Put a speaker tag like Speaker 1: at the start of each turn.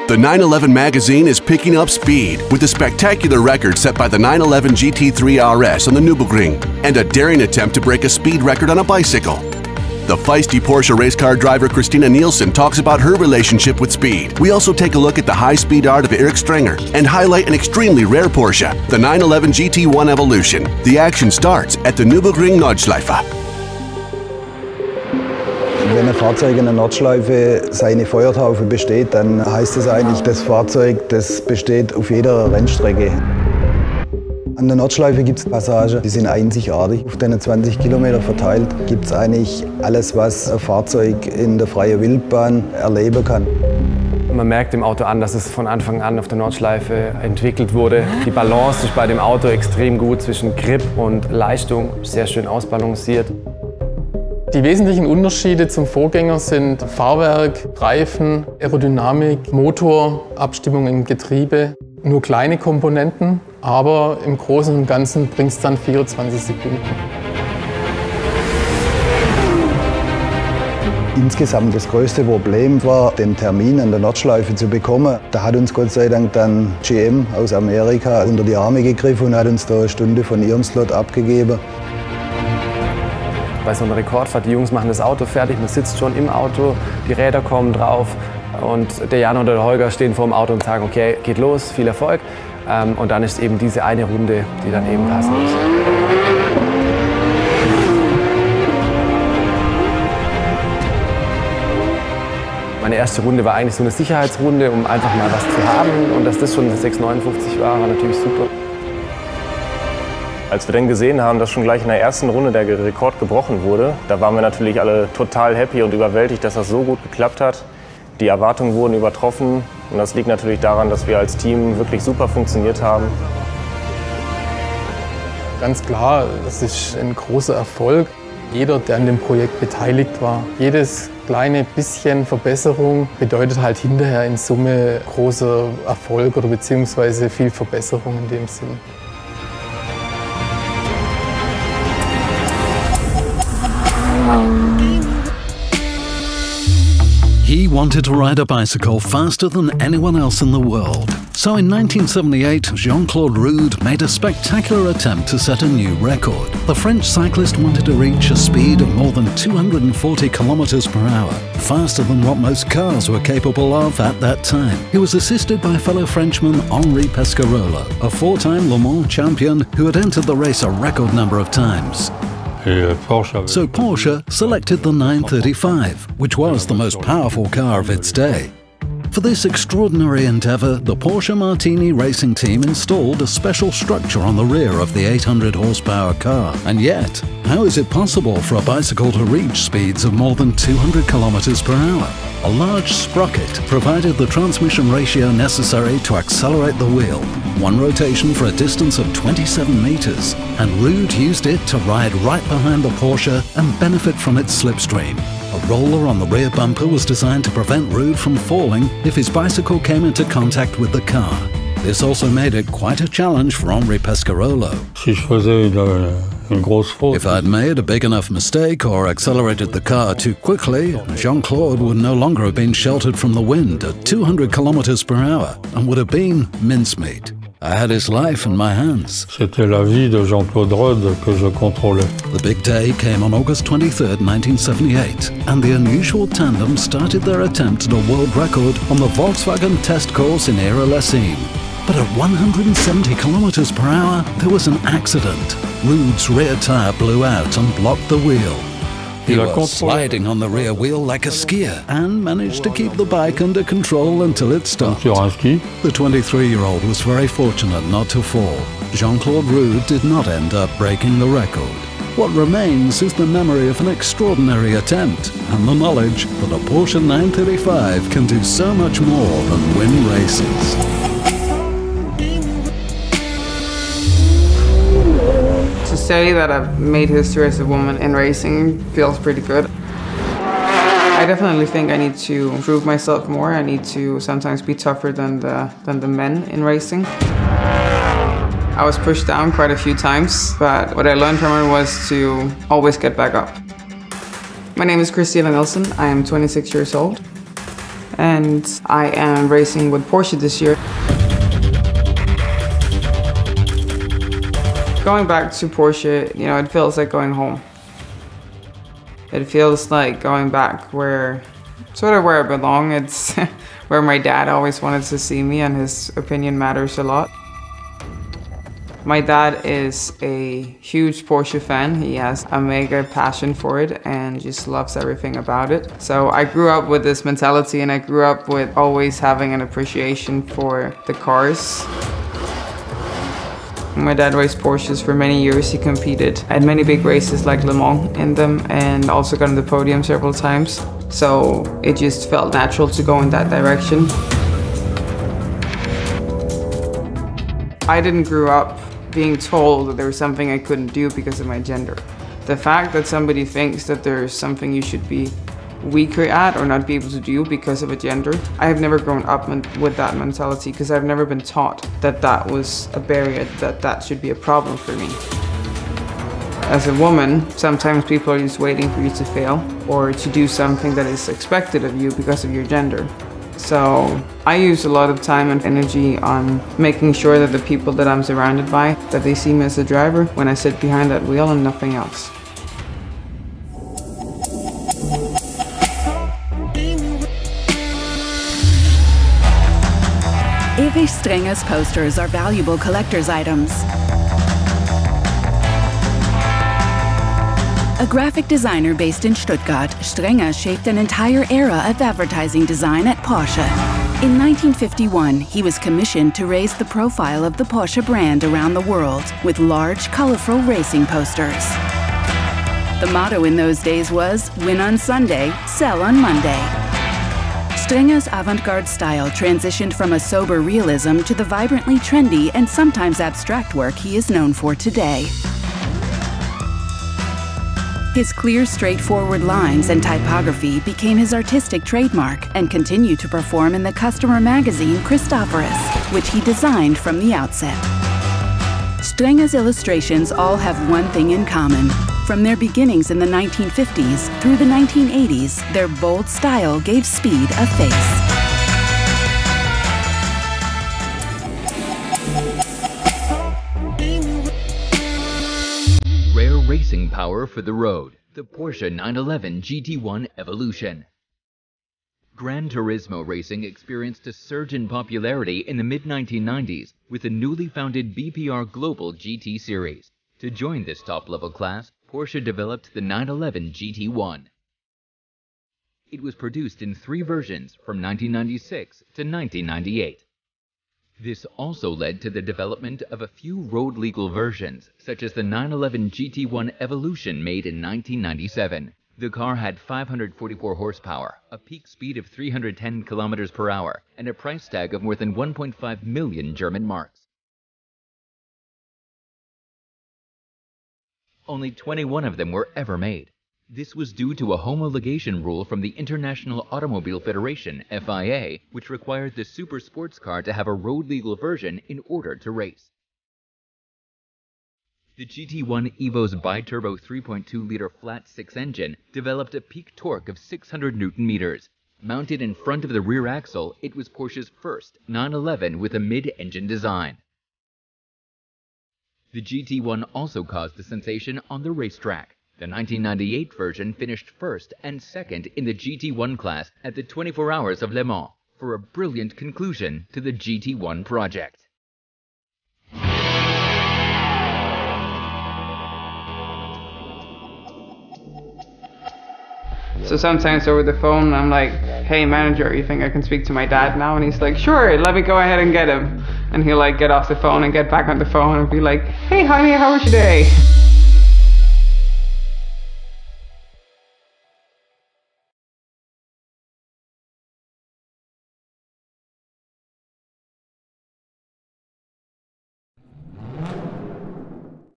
Speaker 1: The 911 Magazin is picking up speed with a spectacular record set by the 911 GT3 RS on the Nürburgring and a daring attempt to break a speed record on a bicycle. The feisty Porsche race car driver Christina Nelson talks about her relationship with speed. We also take a look at the high-speed art of Eric Strenger and highlight an extremely rare Porsche, the 911 GT1 Evolution. The action starts at the Nürburgring Nordschleife.
Speaker 2: Wenn ein Fahrzeug in der Nordschleife seine Feuertaufe besteht, dann heißt das eigentlich, das Fahrzeug das besteht auf jeder Rennstrecke. An der Nordschleife gibt es Passagen, die sind einzigartig. Auf den 20 Kilometer verteilt gibt es eigentlich alles, was ein Fahrzeug in der freien Wildbahn erleben kann.
Speaker 3: Man merkt dem Auto an, dass es von Anfang an auf der Nordschleife entwickelt wurde. Die Balance ist bei dem Auto extrem gut zwischen Grip und Leistung, sehr schön ausbalanciert.
Speaker 4: Die wesentlichen Unterschiede zum Vorgänger sind Fahrwerk, Reifen, Aerodynamik, Motor, Abstimmung im Getriebe. Nur kleine Komponenten, aber im Großen und Ganzen bringt es dann 24 Sekunden.
Speaker 2: Insgesamt das größte Problem war, den Termin an der Nordschleife zu bekommen. Da hat uns Gott sei Dank dann GM aus Amerika unter die Arme gegriffen und hat uns da eine Stunde von ihrem Slot abgegeben.
Speaker 3: Bei so einer Rekordfahrt, die Jungs machen das Auto fertig, man sitzt schon im Auto, die Räder kommen drauf und der Jan oder der Holger stehen vor dem Auto und sagen, okay, geht los, viel Erfolg. Und dann ist eben diese eine Runde, die dann eben passen muss. Meine erste Runde war eigentlich so eine Sicherheitsrunde, um einfach mal was zu haben. Und dass das schon 6,59 war natürlich super.
Speaker 5: Als wir dann gesehen haben, dass schon gleich in der ersten Runde der Rekord gebrochen wurde, da waren wir natürlich alle total happy und überwältigt, dass das so gut geklappt hat. Die Erwartungen wurden übertroffen und das liegt natürlich daran, dass wir als Team wirklich super funktioniert haben.
Speaker 4: Ganz klar, das ist ein großer Erfolg. Jeder, der an dem Projekt beteiligt war, jedes kleine bisschen Verbesserung bedeutet halt hinterher in Summe großer Erfolg oder beziehungsweise viel Verbesserung in dem Sinn.
Speaker 6: He wanted to ride a bicycle faster than anyone else in the world. So in 1978, Jean-Claude Rude made a spectacular attempt to set a new record. The French cyclist wanted to reach a speed of more than 240 kilometers per hour, faster than what most cars were capable of at that time. He was assisted by fellow Frenchman Henri Pescarolo, a four-time Le Mans champion who had entered the race a record number of times. So Porsche selected the 935, which was the most powerful car of its day. For this extraordinary endeavour, the Porsche Martini racing team installed a special structure on the rear of the 800 horsepower car. And yet, how is it possible for a bicycle to reach speeds of more than 200 kilometers per hour? A large sprocket provided the transmission ratio necessary to accelerate the wheel, one rotation for a distance of 27 meters, and Rude used it to ride right behind the Porsche and benefit from its slipstream. A roller on the rear bumper was designed to prevent Rude from falling if his bicycle came into contact with the car. This also made it quite a challenge for Henri Pescarolo. If I'd made a big enough mistake or accelerated the car too quickly, Jean-Claude would no longer have been sheltered from the wind at 200 kilometers per hour and would have been mincemeat. I had his life in my hands.
Speaker 7: C'était la vie de Jean-Claude Rude que je contrôlais.
Speaker 6: The big day came on August 23, 1978, and the unusual tandem started their attempt at a world record on the Volkswagen test course in Ira-les-Cygnes. But at 170 kilometers per hour, there was an accident. Rude's rear tire blew out and blocked the wheel. He was sliding on the rear wheel like a skier and managed to keep the bike under control until it stopped. The 23-year-old was very fortunate not to fall. Jean-Claude Rude did not end up breaking the record. What remains is the memory of an extraordinary attempt and the knowledge that a Porsche 935 can do so much more than win races.
Speaker 8: To say that I've made history as a woman in racing feels pretty good. I definitely think I need to improve myself more. I need to sometimes be tougher than the men in racing. I was pushed down quite a few times, but what I learned from it was to always get back up. My name is Christina Nelson. I am 26 years old. and I am racing with Porsche this year. Going back to Porsche, you know, it feels like going home. It feels like going back where, sort of where I belong. It's where my dad always wanted to see me, and his opinion matters a lot. My dad is a huge Porsche fan. He has a mega passion for it and just loves everything about it. So I grew up with this mentality, and I grew up with always having an appreciation for the cars. My dad raced Porsches for many years. He competed at many big races like Le Mans in them, and also got on the podium several times. So it just felt natural to go in that direction. I didn't grow up being told that there was something I couldn't do because of my gender. The fact that somebody thinks that there's something you should be weaker at or not be able to do because of a gender, I have never grown up with that mentality, because I've never been taught that that was a barrier, that that should be a problem for me. As a woman, sometimes people are just waiting for you to fail or to do something that is expected of you because of your gender. So I use a lot of time and energy on making sure that the people that I'm surrounded by, that they see me as a driver when I sit behind that wheel and nothing else.
Speaker 9: Erich Strenger's posters are valuable collector's items. A graphic designer based in Stuttgart, Strenger shaped an entire era of advertising design at Porsche. In 1951, he was commissioned to raise the profile of the Porsche brand around the world with large, colorful racing posters. The motto in those days was, "Win on Sunday, sell on Monday." Strenger's avant-garde style transitioned from a sober realism to the vibrantly trendy and sometimes abstract work he is known for today. His clear, straightforward lines and typography became his artistic trademark and continued to perform in the customer magazine Christophorus, which he designed from the outset. Strenger's illustrations all have one thing in common. From their beginnings in the 1950s through the 1980s, their bold style gave speed a face.
Speaker 10: Rare racing power for the road. The Porsche 911 GT1 Evolution. Gran Turismo racing experienced a surge in popularity in the mid-1990s with the newly founded BPR Global GT series. To join this top-level class, Porsche developed the 911 GT1. It was produced in 3 versions from 1996 to 1998. This also led to the development of a few road-legal versions, such as the 911 GT1 Evolution made in 1997. The car had 544 horsepower, a peak speed of 310 km per hour, and a price tag of more than 1.5 million German marks. Only 21 of them were ever made. This was due to a homologation rule from the International Automobile Federation, FIA, which required the super sports car to have a road-legal version in order to race. The GT1 Evo's bi-turbo 3.2-liter flat-six engine developed a peak torque of 600 Nm. Mounted in front of the rear axle, it was Porsche's first 911 with a mid-engine design. The GT1 also caused a sensation on the racetrack. The 1998 version finished first and second in the GT1 class at the 24 Hours of Le Mans for a brilliant conclusion to the GT1 project.
Speaker 8: So sometimes over the phone, I'm like, "Hey manager, you think I can speak to my dad now?" And he's like, "Sure, let me go ahead and get him." And he'll like get off the phone and get back on the phone and be like, "Hey honey, how was your day?"